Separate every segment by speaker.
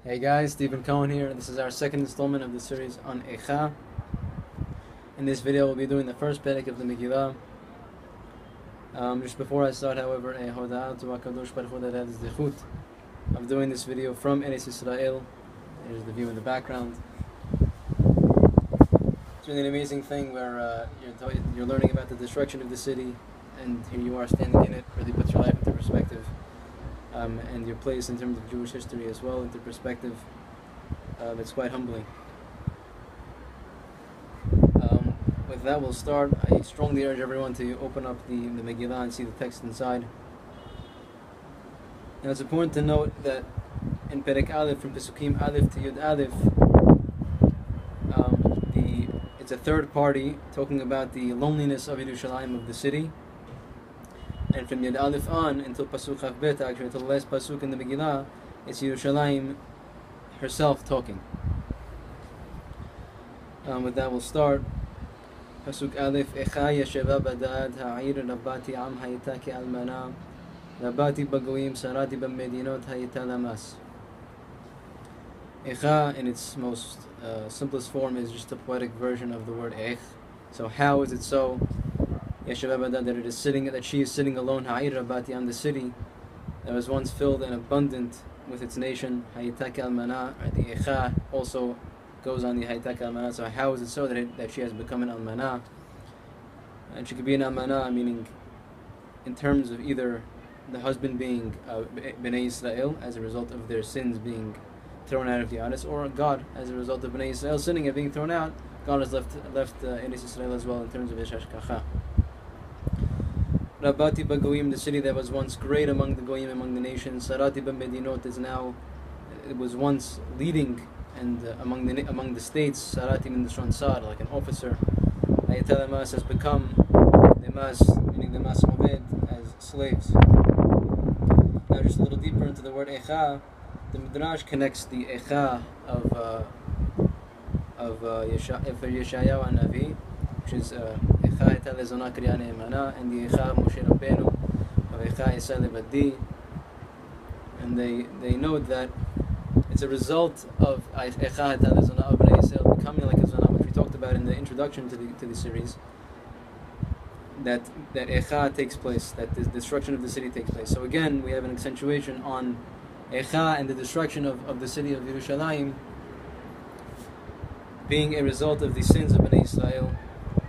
Speaker 1: Hey guys, Stephen Cohen here. This is our second installment of the series on Eicha. In this video, we'll be doing the first Perek of the Megillah. Just before I start, however, a hoda'ah to HaKadosh Baruch Hu that has the zechut of doing this video from Eretz Yisrael. Here's the view in the background. It's really an amazing thing where you're learning about the destruction of the city, and here you are standing in it. Really puts your life into perspective. And your place in terms of Jewish history as well into perspective. It's quite humbling. With that, we'll start. I strongly urge everyone to open up the Megillah and see the text inside. Now, it's important to note that in Perek Aleph, from Pesukim Aleph to Yud Aleph, it's a third party talking about the loneliness of Yerushalayim, of the city. And from Yud Aleph on until Pasuk Chav Bet, actually until the last Pasuk in the Megillah, it's Yerushalayim herself talking. With that, we'll start. Pasuk Aleph: Eicha yesheva badad ha'ir rabati am hayita ke'almana rabati bagoyim sarati b'medinot hayita lamas. Eicha, in its most simplest form, is just a poetic version of the word Eich. So how is it so? That she is sitting alone, Ha'ir Rabati, on the city that was once filled and abundant with its nation. Hayitaka Almana, the Eicha also goes on the Hayitaka Almana. So how is it so that she has become an Almana? And she could be an Almana, meaning in terms of either the husband being Bnei Yisrael as a result of their sins being thrown out of the Aretz, or God as a result of Bnei Yisrael sinning and being thrown out. God has left Eretz Yisrael as well in terms of Yeshashkacha. Rabati Bagoyim, the city that was once great among the Goyim, among the nations. Sarati B'medinot it was once leading and among the states. Sarati in the Sar, like an officer. Hayata Lamas has become Lemas, meaning the Mas Obed, as slaves. Now, just a little deeper into the word Eicha, the Midrash connects the Eicha of Yeshayahu Navi, which is and the Eicha Moshe Rabbeinu of Eicha Yisrael Lebadi, and they note that it's a result of Eicha Eta Lezona of Bnei Yisrael becoming like a Zona, which we talked about in the introduction to the series. That Eicha takes place, that the destruction of the city takes place. So again, we have an accentuation on Eicha and the destruction of the city of Yerushalayim being a result of the sins of Bnei Yisrael.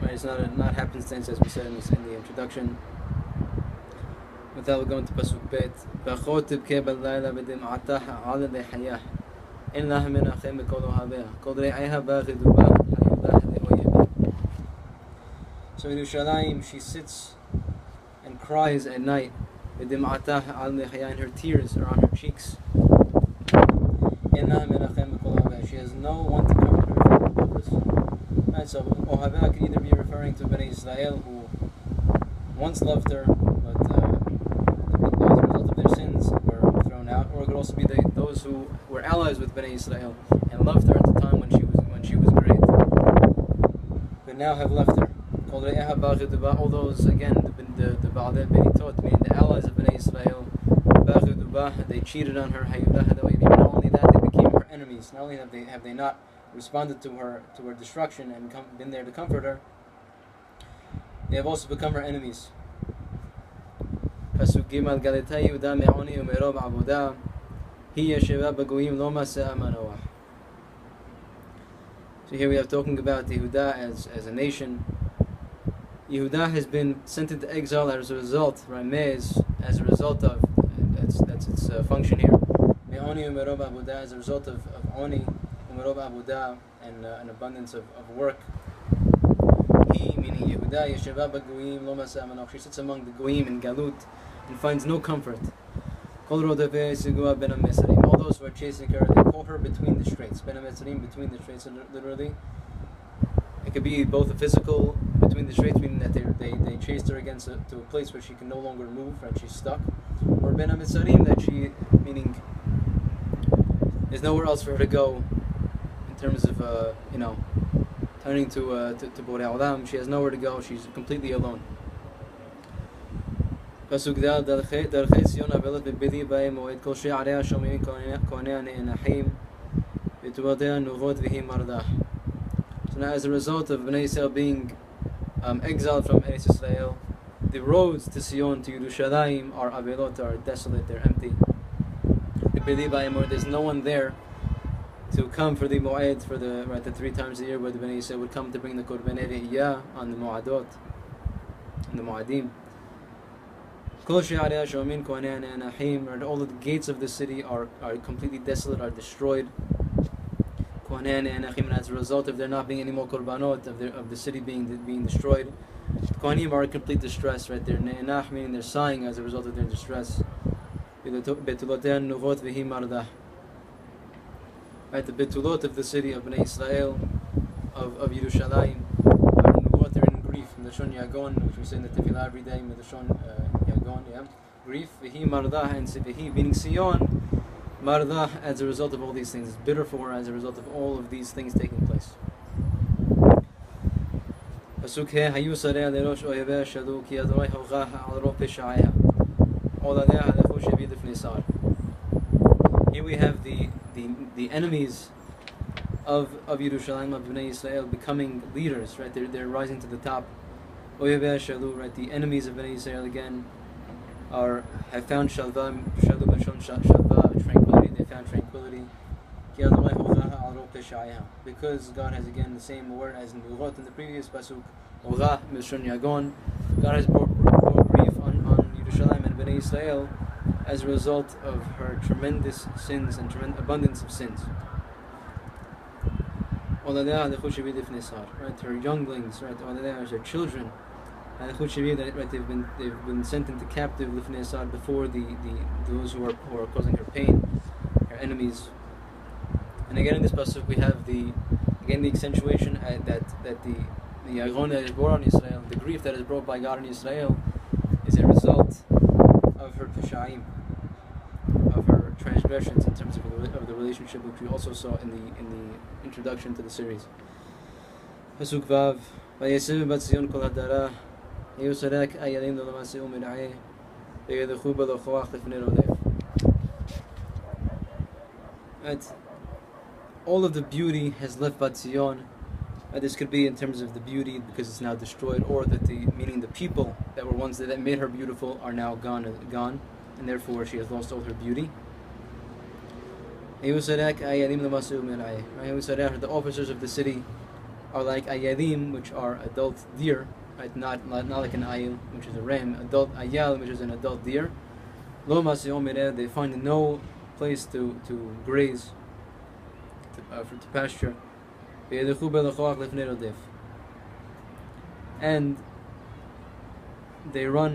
Speaker 1: Right, it's not happenstance, as we said in the introduction. With that, we'll go into Pasuk Bet. B'chot tibkei b'layla b'dim'atah ha'ala lehayah en laha menachem b'kol ohaveh kol re'eha b'chidubah hayudah le'oyeveh. So in Yerushalayim, she sits and cries at night. B'dim'atah ha'ala lehayah, and her tears are on her cheeks. En laha menachem b'kol ohaveh, she has no one to comfort her from her lovers. Right, so Ohaveh could either be referring to Bnei Yisrael, who once loved her, but as a result of their sins were thrown out, or it could also be those who were allies with Bnei Yisrael and loved her at the time when she was great, but now have left her. All those, again, the Ba'adeh Benitot, meaning the allies of Bnei Yisrael, they cheated on her. Not only that, they became her enemies. Not only have they not responded to her destruction and been there to comfort her, they have also become her enemies. Pasuk Gimel Galetai Yehuda me'oni u'merov avodah hi yesheva b'goyim lo maseh manoah. So here we are talking about Yehuda as a nation. Yehuda has been sent into exile as a result, Ramez, as a result of, that's its function here. Me'oni u'merov avodah, as a result of oni, u'merov avodah, and an abundance of work. He, meaning Yehuda, yesheva b'goyim lo maseh manoach, she sits among the goyim in Galut and finds no comfort. Kol rodaveh sigua ben ha-mesarim, all those who are chasing her, they call her between the straits. Ben ha-mesarim, between the straits, literally. It could be both a physical between the straits, meaning that they chased her to a place where she can no longer move, right? She's stuck. Or ben ha-mesarim, that she, meaning there's nowhere else for her to go in terms of turning to Borei Olam. She has nowhere to go. She's completely alone. Pasuk Dal Darchei Sion Avelot Bebidi Bae Moed Kol She'arei Shomim Konei Ne'enachim V'Tuvodei Nuvot V'Hi Mardah. So now, as a result of Bnei Yisrael being exiled from Eretz Yisrael, the roads to Sion, to Yerushalayim, are Avelot, are desolate, they're empty. There's no one there to come for the Moed, for the 3 times a year where the Bnei Yisrael would come to bring the Korban Re'iyah on the Mo'adot, on the Mo'adim. All the gates of the city are completely desolate, are destroyed. And as a result of there not being any more korbanot, of the city being destroyed, the Kohanim are in complete distress, right? They're ne'enach, meaning they're sighing as a result of their distress. Right, the betulot of the city of Bnei Israel, of Yerushalayim, they're in grief. In the Shon Yagon, which we say in the Tefillah every day, in the Shon Yagon, grief, V'hi Mardah, and V'hi, meaning Sion, Mardah, as a result of all these things. It's bitter for her as a result of all of these things taking place. Pasuk He, Hayu Sarei Lerosh Oyeveh Shalu, Ki Adonai Hochah Al Ro Peshaeha, Oladeh Halechu Shevid Lifnei Sar. Here we have the enemies of Yerushalayim, of Bnei Yisrael, becoming leaders, right? They're rising to the top. Oyeveh Shalu, right? The enemies of Bnei Yisrael again have found shalva, tranquility. They found tranquility. Because God has again the same word as in Nuvot in the previous pasuk. God has brought grief on Yerushalayim and Bnei Yisrael as a result of her tremendous sins and tremendous abundance of sins. Right, her younglings, right, her children, right, they've been sent into captive before those who are causing her pain, her enemies. And again in this pasuk we have the accentuation that the yagon that is brought on Israel, the grief that is brought by God on Israel, is a result of her peshaim, of her transgressions in terms of the relationship, which we also saw in the introduction to the series. Pasuk Vav, Vayesev bat Zion kol hadara, Yusarek ayalim lo lamase u'mir'eh, ve'yedechu b'lo choach lefnei rodef. Right. All of the beauty has left Bat Zion. This could be in terms of the beauty because it's now destroyed, or that meaning the people that were once that made her beautiful are now gone, and therefore she has lost all her beauty. The officers of the city are like ayalim, which are adult deer, right? Not like an ayil, which is a ram. Adult ayal, which is an adult deer. They find no place to graze, to pasture. And they walk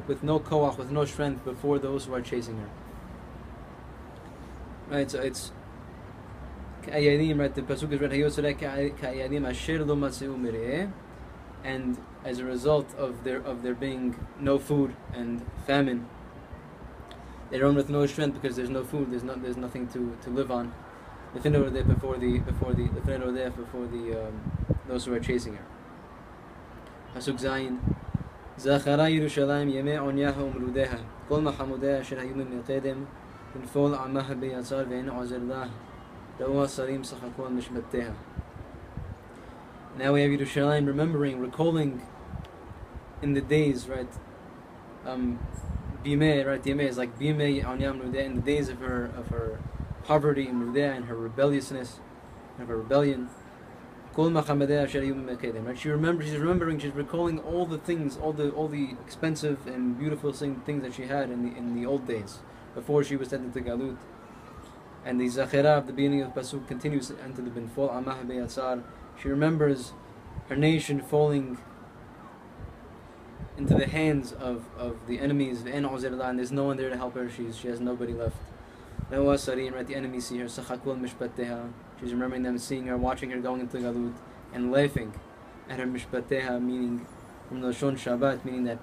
Speaker 1: with no koach, with no strength before those who are chasing her. Right, so it's ka'ayadim, right? The pasuk is read Hayosarek ka'ayadim asher lo matzeu mir'eh, and as a result of there being no food and famine, they run with no strength because there's no food, there's nothing to live on. Before those who are chasing her. Pasuk Zayin. Zachara Yerushalayim yemei onyaha umrudeha. Kol mahamudeh asher hayu mimqedem. Infol amaha beyatzar ve'en ozer lah. Ra'u hasarim sachakol mishbatteha. Now we have Yerushalayim recalling in the days, right? Bimei, right? Yemei is like Bimei onyaha umrudeha, in the days of her poverty and her rebelliousness, and her rebellion. Right? She's recalling all the things, all the expensive and beautiful things that she had in the old days, before she was sent into Galut. And the Zachera of the beginning of the Pasuk continues into the Binfol Amah Beyatzar. She remembers her nation falling into the hands of the enemies, and there's no one there to help her. She has nobody left. Right, the enemies see her. She's remembering them, seeing her, watching her going into Galut, and laughing at her mishpateha, meaning from the Shon Shabbat, meaning that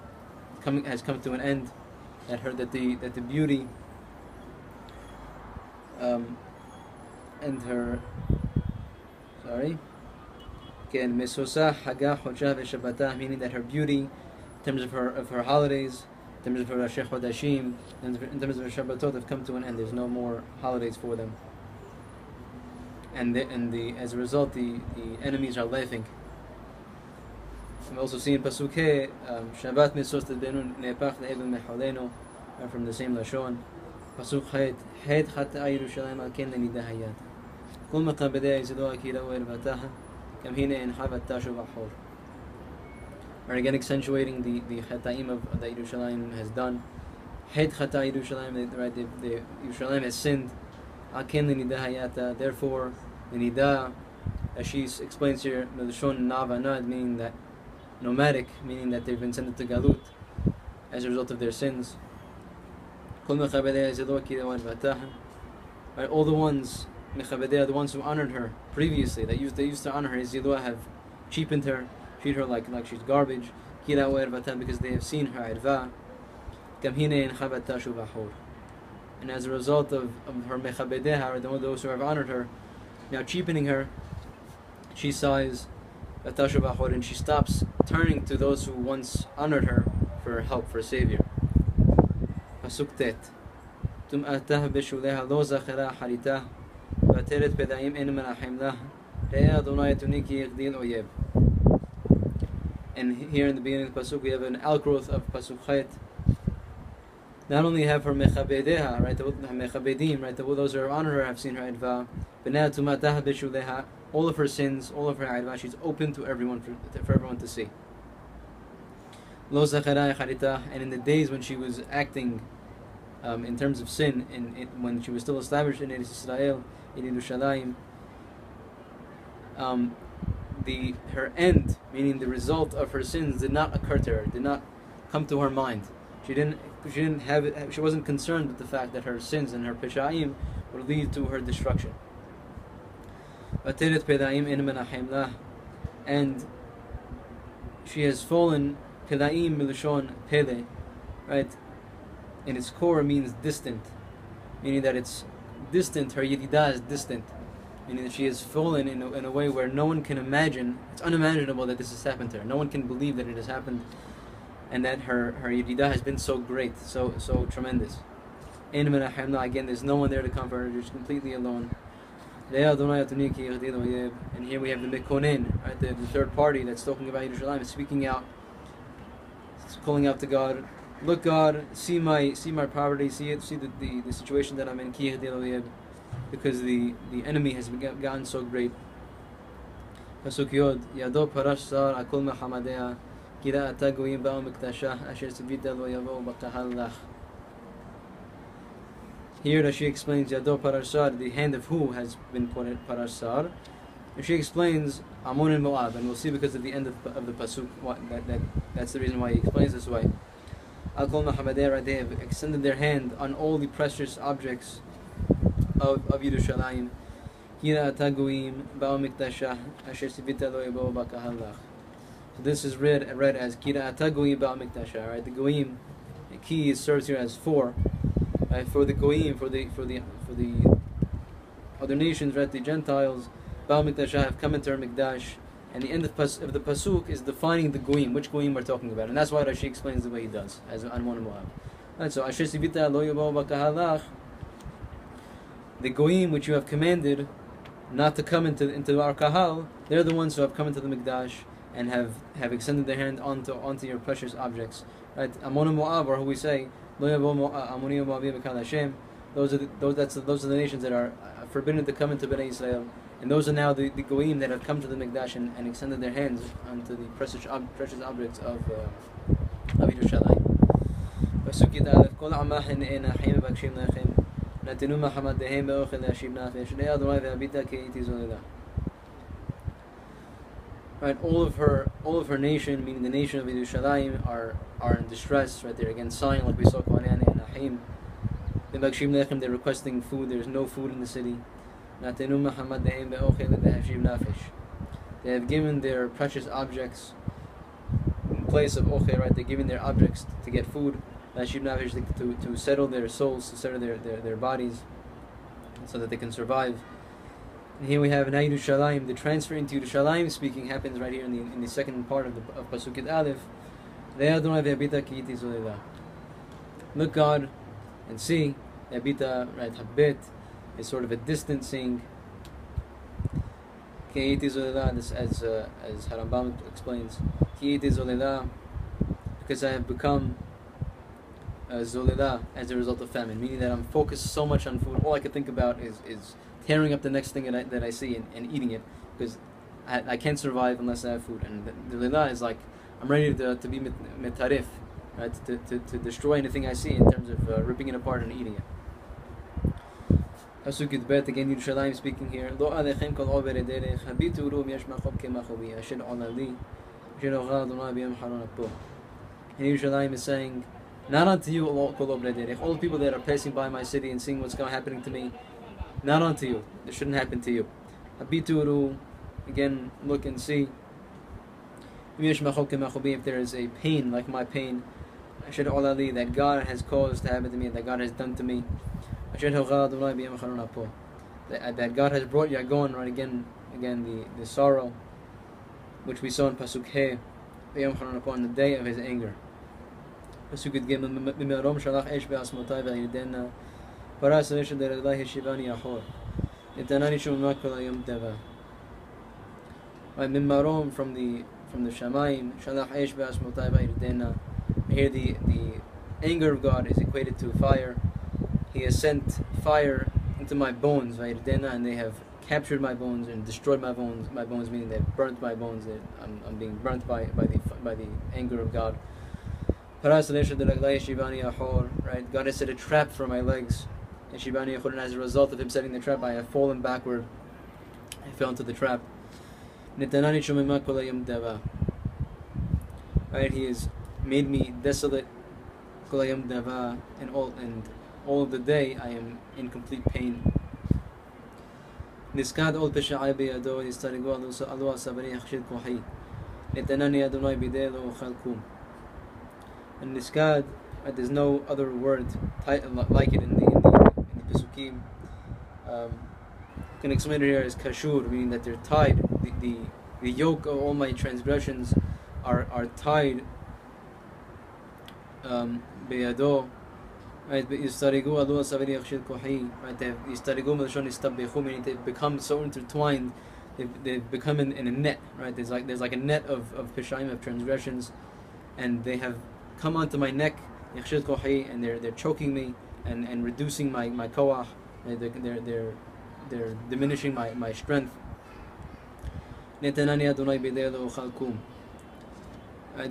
Speaker 1: has come to an end. That the beauty and her meaning that her beauty, in terms of her holidays, in terms of Rashi Chodashim, in terms of Shabbatot, have come to an end. There's no more holidays for them. And as a result, the enemies are laughing. We also see in Pasuk He, Shabbat Misos Tedbenu Nepach Le'eben Mecholenu, from the same Lashon. Pasuk Het, Het Chata'a Yerushalayim Al Ken Lenida Hayat. Kol Mekabedei Yizidoa Kira U'ervataha, Kam Hine En Chavat Tashu V'Achor. Are again accentuating the Chataim of that Yerushalayim has done. Het Chata'a Yerushalayim, right? The Yerushalayim has sinned. Al Ken Lenida Hayata. Therefore, the Nida, as she explains here, Melishon Navanad, meaning that nomadic, meaning that they've been sent to Galut as a result of their sins. Right, all the ones, the ones who honored her previously, they used to honor her, have cheapened her, treat her like she's garbage, because they have seen her irva. And as a result of her mechabedeha, or those who have honored her, now cheapening her, she sighs, and she stops turning to those who once honored her for help, for a savior. Pasuk Tet. Tum'atah beshuleha lo zachera haritah, v'ateret pedayim en menachem lah, re'eh Adonai tuniki yigdil oyeb. And here in the beginning of the Pasuk, we have an outgrowth of Pasuk Chet. Not only have her mechabedeha, right, the mechabedim, right, those who honor her have seen her idva, but now tum'atah beshuleha, all of her sins, all of her idva, she's open to everyone, for everyone to see. Lo zachera haritah, and in the days when she was acting in terms of sin, when she was still established in Israel, in Yerushalayim, her end, meaning the result of her sins, did not occur to her, did not come to her mind. She didn't have it. She wasn't concerned with the fact that her sins and her peshaim would lead to her destruction. And she has fallen. Pedaim milashon pele, right? In its core means distant, meaning that it's distant. Her yedidah is distant, meaning that she has fallen in a way where no one can imagine. It's unimaginable that this has happened to her. No one can believe that it has happened, and that her yedidah has been so great, so tremendous. Again, there's no one there to comfort her. She's completely alone. And here we have the Mekonin, right? The third party that's talking about Yerushalayim, speaking out. It's calling out to God, look God, see my poverty, see the situation that I'm in, because the enemy has gotten so great. Pasuk Yod, Yado Parash Sar Akol Mehamadea, Kira Ata Goyim Ba'o Miktashah, Asher Tzivita Lo Yavo B'Kahal Lach. Here Rashi explains Yado Parash Sar, the hand of who has been pointed Parash Sar. And she explains Ammon and Moab, and we'll see because of the end of the pasuk that's the reason why he explains this way. Al Kol Mahamadeh, they have extended their hand on all the precious objects of Yerushalayim. Kira Ataguim Ba'o Miktashah Asher Sivita Lo Yabo B'Kahal Lach. So this is read as Kira Ataguim Ba'o Miktashah. Right, the goyim, the key serves here as for. Right, for the goyim, for the other nations, right, the Gentiles. Ba'al Mikdashah have come into her Mikdash, and the end of the pasuk is defining the goyim, which goyim we're talking about, and that's why Rashi explains the way he does, as Ammon and Moab. Right, so Asher Sivita Lo Yabo B'Kahal, the goyim which you have commanded not to come into our kahal, they're the ones who have come into the Mikdash and have extended their hand onto your precious objects. Right, Ammon and Moab, or who we say Lo Yabo Ammoni Moabim B'Kahal Hashem. Those are the nations that are forbidden to come into Bnei Israel. And those are now the goyim that have come to the Mikdash and extended their hands onto the precious objects of Yerushalayim. Pasuk Yud Aleph, Kol Amah Ne'ena Chaim V'Akshim Lechem, Natenu Mahamaddehem Be'ochel Le'ashib Nafesh, Re'eh Adonai Ve'abita Ke'iti Zoledah. Right, all of her nation, meaning the nation of Yerushalayim, are in distress. Right, they're again sighing, like we saw Kohanan and Achim. They're requesting food. There's no food in the city. They have given their precious objects in place of ochel, right? They're giving their objects to get food, to settle their souls, to settle their bodies, so that they can survive. And here we have now Yerushalayim. The transfer into Yerushalayim speaking happens right here in the second part of Pasuk Yud Aleph. Look, God, and see. Abita, right? Habit is sort of a distancing. As Harambam explains, because I have become zolila as a result of famine, meaning that I'm focused so much on food. All I can think about is tearing up the next thing that I see and eating it, because I can't survive unless I have food. And the zolila is like I'm ready to be metarif, right? To destroy anything I see in terms of ripping it apart and eating it. Pasuk Yudbet, again Yerushalayim speaking here. Lo alechem kol overe derech habitu rum yesh machob kemachovi asher olali asher ochal Adonai b'yom haron apo. And Yerushalayim is saying, not unto you kol overe derech, all the people that are passing by my city and seeing what's happening to me, not unto you. It shouldn't happen to you. Habitu ru, again look and see. Yesh machob kemachovi, if there is a pain like my pain, asher olali, that God has caused to happen to me, that God has done to me. That God has brought Yagon, right, again the sorrow, which we saw in Pasuk He, on the day of his anger. Pasuk Gimel, Mimarom shalach esh be'asmotai ve'yidena, paras v'esha derelai heshivani achor, nitanani shumma kol hayom teva. Right, Mimarom from the Shamayim, shalach esh be'asmotai ve'yidena. Here the anger of God is equated to fire. He has sent fire into my bones, right? And they have captured my bones and destroyed my bones. My bones meaning they've burnt my bones. I'm being burnt by the anger of God. Right? God has set a trap for my legs. And as a result of him setting the trap, I have fallen backward. I fell into the trap. Right? He has made me desolate. And all of the day I am in complete pain. Niskad ol pesha'ai beyado yistarigu alu asabari yachshid kohi netanani Adonai bidelo ochal kum. And niskad, there's no other word like it in the Pesukim. You can explain it here as kashur, meaning that they're tied. The yoke of all my transgressions are tied beyado. Right, but yistarigu alu asabari yachshid kohi. Right, yistarigu melashon istabbechu, meaning they've become so intertwined. They've become in a net. Right, there's like a net of peshaim, of transgressions, and they have come onto my neck, yachshid kohi, and they're choking me and reducing my koach. They're diminishing my strength. Netanani Adonai b'dei ochal kum.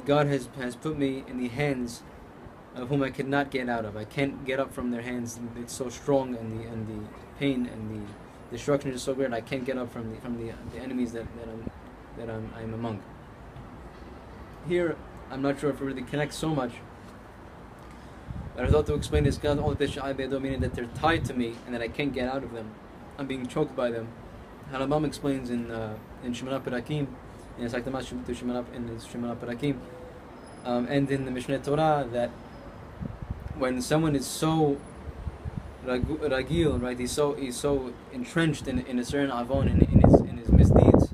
Speaker 1: God has put me in the hands of whom I could not get out of. I can't get up from their hands. It's so strong, and the pain and the destruction is so great. I can't get up from the enemies that I'm among. Here, I'm not sure if it really connects so much, but I thought to explain this, meaning that they're tied to me and that I can't get out of them. I'm being choked by them. Harambam explains in Shemana Perakim, in his Shemana Perakim, and in the Mishneh Torah, that when someone is so ragil, right, he's so entrenched in a certain avon, in his misdeeds,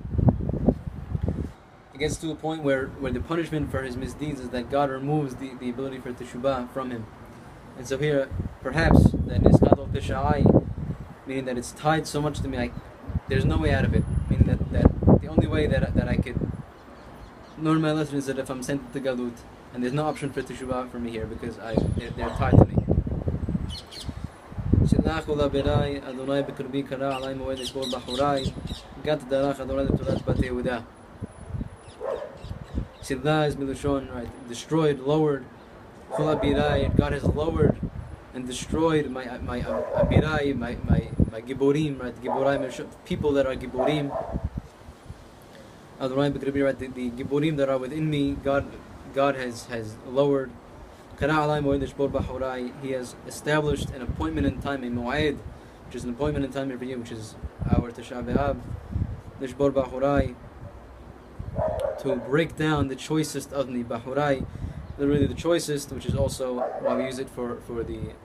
Speaker 1: it gets to a point where the punishment for his misdeeds is that God removes the ability for teshubah from him. And so here, perhaps that niskadol pesha'ai, meaning that it's tied so much to me, there's no way out of it. Meaning that the only way that I could learn my lesson is that if I'm sent to Galut, and there's no option for teshuvah for me here, because they're tied to me. Sidlah is milushon, right? Destroyed, lowered. God has lowered and destroyed my abirai, my giborim, right? Giborim, people that are giborim. Right? The giborim that are within me, God has lowered. He has established an appointment in time, a mu'aid, which is an appointment in time every year, which is our Tisha B'Av, Nishbor Bahurai, to break down the choicest of the Bahurai, literally the choicest, which is also why we use it for the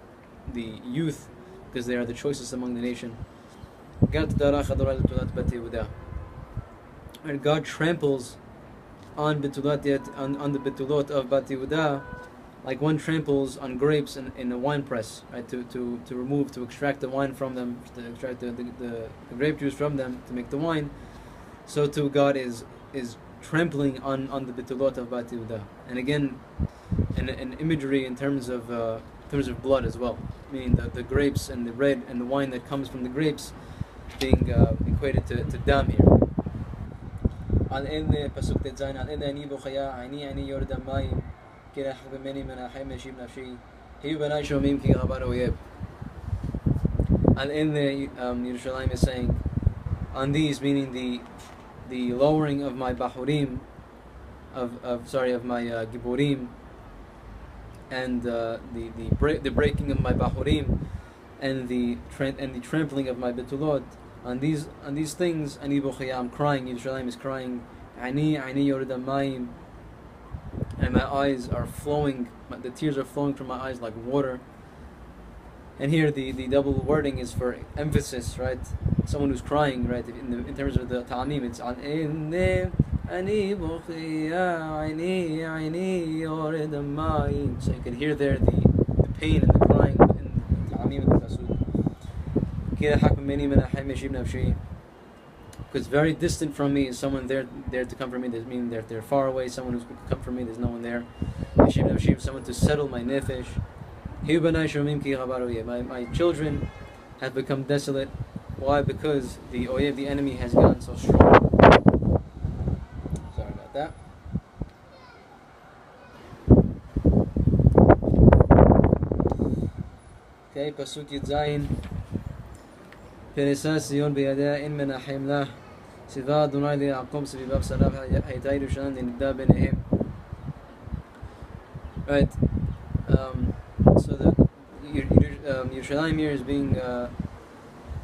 Speaker 1: youth, because they are the choicest among the nation. And God tramples on the betulot of Bat Yehuda like one tramples on grapes in a wine press, right? To extract the wine from them, to extract the grape juice from them to make the wine. So too God is trampling on the bitulot of Bat Yehuda. And again, an imagery in terms of blood as well, meaning the grapes and the bread and the wine that comes from the grapes being equated to dam here. Al enne pasuk tetzayin al enne ani bochaya ani yored hamayim kirach b'meni menachem yeshiv nafshi hiyu b'nai shomim ki gabar oyeb. Al enne Yerushalayim is saying, on these, meaning the lowering of my bahurim, of my giborim, and the breaking of my bahurim, and the trampling of my betulot. On these things, ani bochaya, I'm crying. Yerushalayim is crying. Ani yored hamayim, and my eyes are flowing. The tears are flowing from my eyes like water. And here the double wording is for emphasis, right? Someone who's crying, right? In terms of the ta'amim, it's an ani bochaya ani yored hamayim. So you can hear there the pain and the crying in the ta'amim of the pasuk. Because very distant from me is someone there to comfort me. That means they're far away. Someone who's going to comfort me. There's no one there. Someone to settle my nefesh. My children have become desolate. Why? Because the oyev, the enemy, has gotten so strong. Sorry about that. Okay, pasuk Yudzayin. Peresas Zion biyadeh in menachem lah. Siva Adonai liYaakov sevivav sarav hayta Yerushalayim lenidda benehem. Right. So the Yerushalayim here is being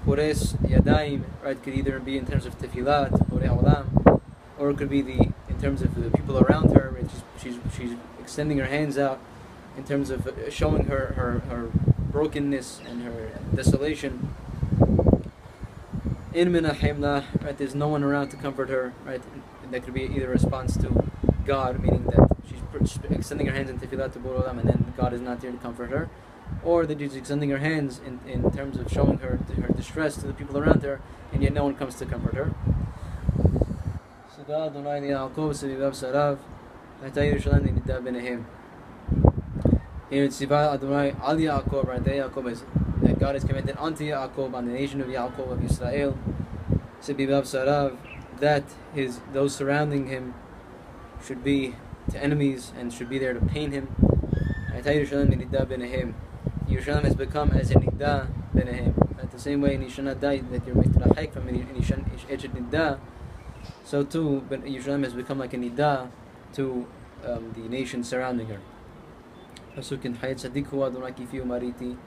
Speaker 1: Pores Yadayim, right? Could either be in terms of Tefillah, Porei Olam, or it could be in terms of the people around her. Right? She's extending her hands out in terms of showing her brokenness and her desolation. In menachemla, right? There's no one around to comfort her, right? And that could be either a response to God, meaning that she's extending her hands in Tefillah to Borei Olam, and then God is not there to comfort her, or that she's extending her hands in terms of showing her distress to the people around her, and yet no one comes to comfort her. Here it's Siva Adonai Al Yaakov, right? Yaakov is that God has commanded unto Yaakov, on the nation of Yaakov of Israel, Sebibav Sarav, that those surrounding him should be to enemies and should be there to pain him. Yerushalayim has become as a niddah benehem. At the same way in Yishana died that you're mitrachek from Echet niddah, so too, but Yerushalayim has become like a niddah to the nation surrounding her. Pasuk in Hayat Tzadiku Adonai Kifi Umariti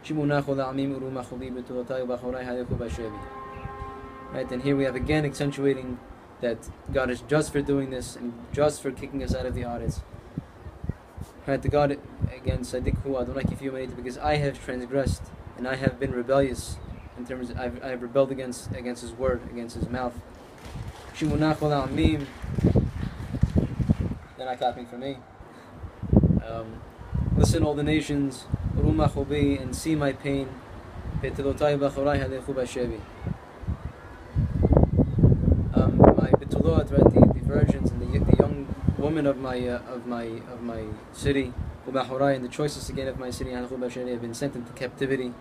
Speaker 1: Shimunachu La'amim Uru Machuli B'Tulotai U'Bachorai Halechu B'Shevi. Right, and here we have again accentuating that God is just for doing this and just for kicking us out of the Aretz. Right, the God again Tzadiku Adonai Kifi Umariti, because I have transgressed and I have been rebellious in terms of, I have rebelled against His word, against His mouth. Shimunachu La'amim. They're not clapping for me. Listen, all the nations, and see my pain. My betulot, right, the virgins and the young women of my city, and the choices again of my city, have been sent into captivity.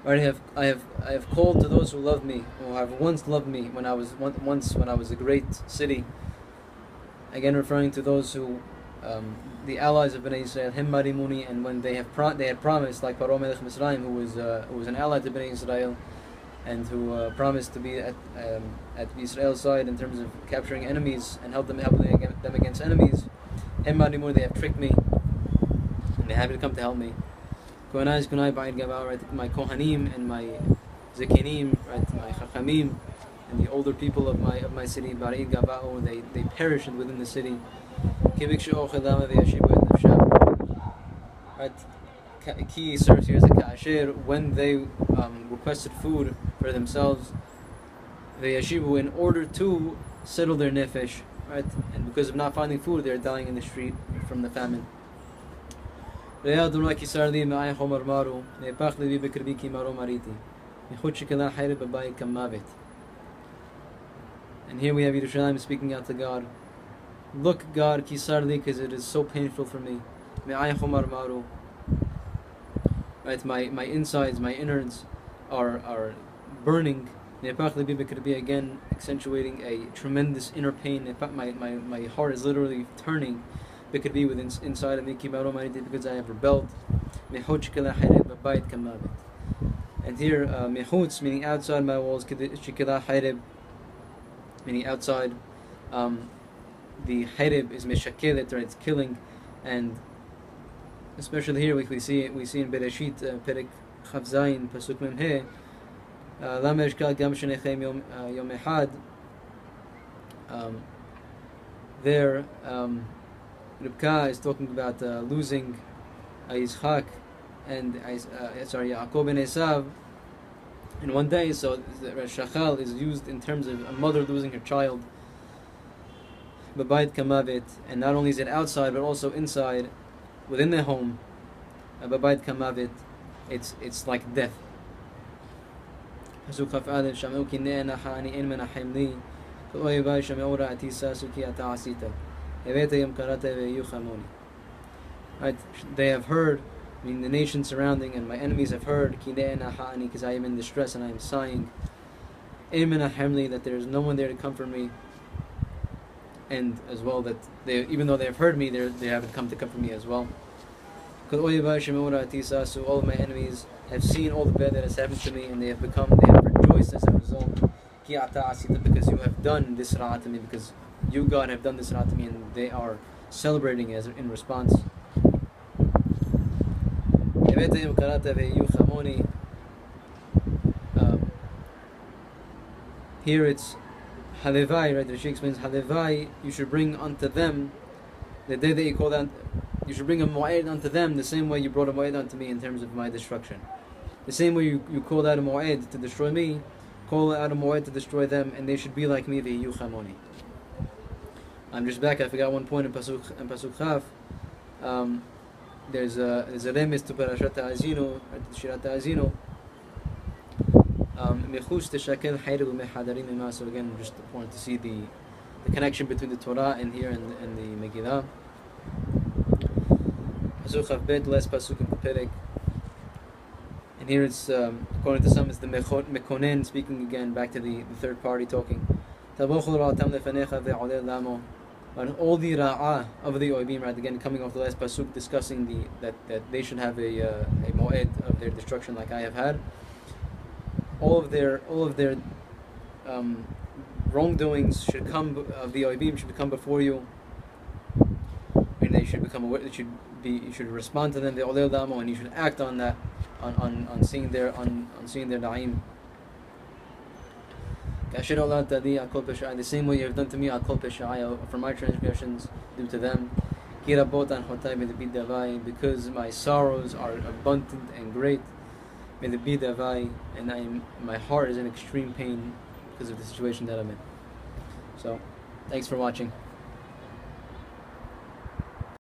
Speaker 1: Right, I have called to those who love me, who have once loved me when I was a great city. Again, referring to those who, the allies of Bnei Israel, Hem Marimuni, and when they had promised, like Paro Melech Mitzrayim, who was an ally to Bnei Israel, and who promised to be at Israel's side in terms of capturing enemies and helping them against enemies. Hem Marimuni, they have tricked me, and they haven't come to help me. Right, my Kohanim and my Zekenim, right, my Chachamim, and the older people of my city, they perished within the city. Right, key serves here as a kasher when they requested food for themselves, they yashivu, in order to settle their nefesh, right? And because of not finding food, they're dying in the street from the famine. And here we have Yerushalayim speaking out to God. Look, God, kisarli, because it is so painful for me. Right, my insides, my innards are burning. Again, accentuating a tremendous inner pain. My heart is literally turning. It could be within inside of me because I have rebelled. And here, mechutz, meaning outside my walls, meaning outside. The harib is meshakelet, right? It's killing, and especially here we see in Bereshit Perek Chav Zayin Pasuk Mem He, Lama Yishkal Gam Shenechem Yom Echad. There, Ribka is talking about losing Yitzchak and Yaakov and Esav in one day. So Shachal is used in terms of a mother losing her child. Babayit Kamavet, and not only is it outside but also inside, within their home. Babayit Kamavet, it's like death. Right? They have heard, I mean the nation surrounding and my enemies have heard, because I am in distress and I am sighing, that there is no one there to comfort me. And as well that they, even though they have heard me, they haven't come to comfort me as well. All of my enemies have seen all the bad that has happened to me, and they have rejoiced as a result. Because you have done this ra'ah to me, because you, God, have done this ra'ah to me, and they are celebrating as in response. Here it's Halevai, right? The Rashi explains Halevai, you should bring unto them the day that you call that. You should bring a mu'ayd unto them the same way you brought a mu'ayd unto me in terms of my destruction. The same way you called out a mu'ayd to destroy me, call out a mu'ayd to destroy them, and they should be like me, ve'yu chamoni. I'm just back. I forgot one point in Pasuk Chaf. There's a remes to Parashat Ha'azinu, to Shirat Ha'azinu. So again, just wanted to see the connection between the Torah and here and the Megillah. Pasuk Chav Bet, last pasuk in the Perek, and here it's according to some it's the Mekonen speaking again, back to the third party talking. But all the ra'ah of the oibim, right? Again, coming off the last pasuk, discussing that they should have a moed of their destruction like I have had. All of their wrongdoings should come of the oibim should come before you, and they should become aware. You should respond to them, the olel damo, and you should act on that, on seeing their na'im. The same way you have done to me, for my transgressions, do to them. Because my sorrows are abundant and great. And my heart is in extreme pain because of the situation that I'm in. So, thanks for watching.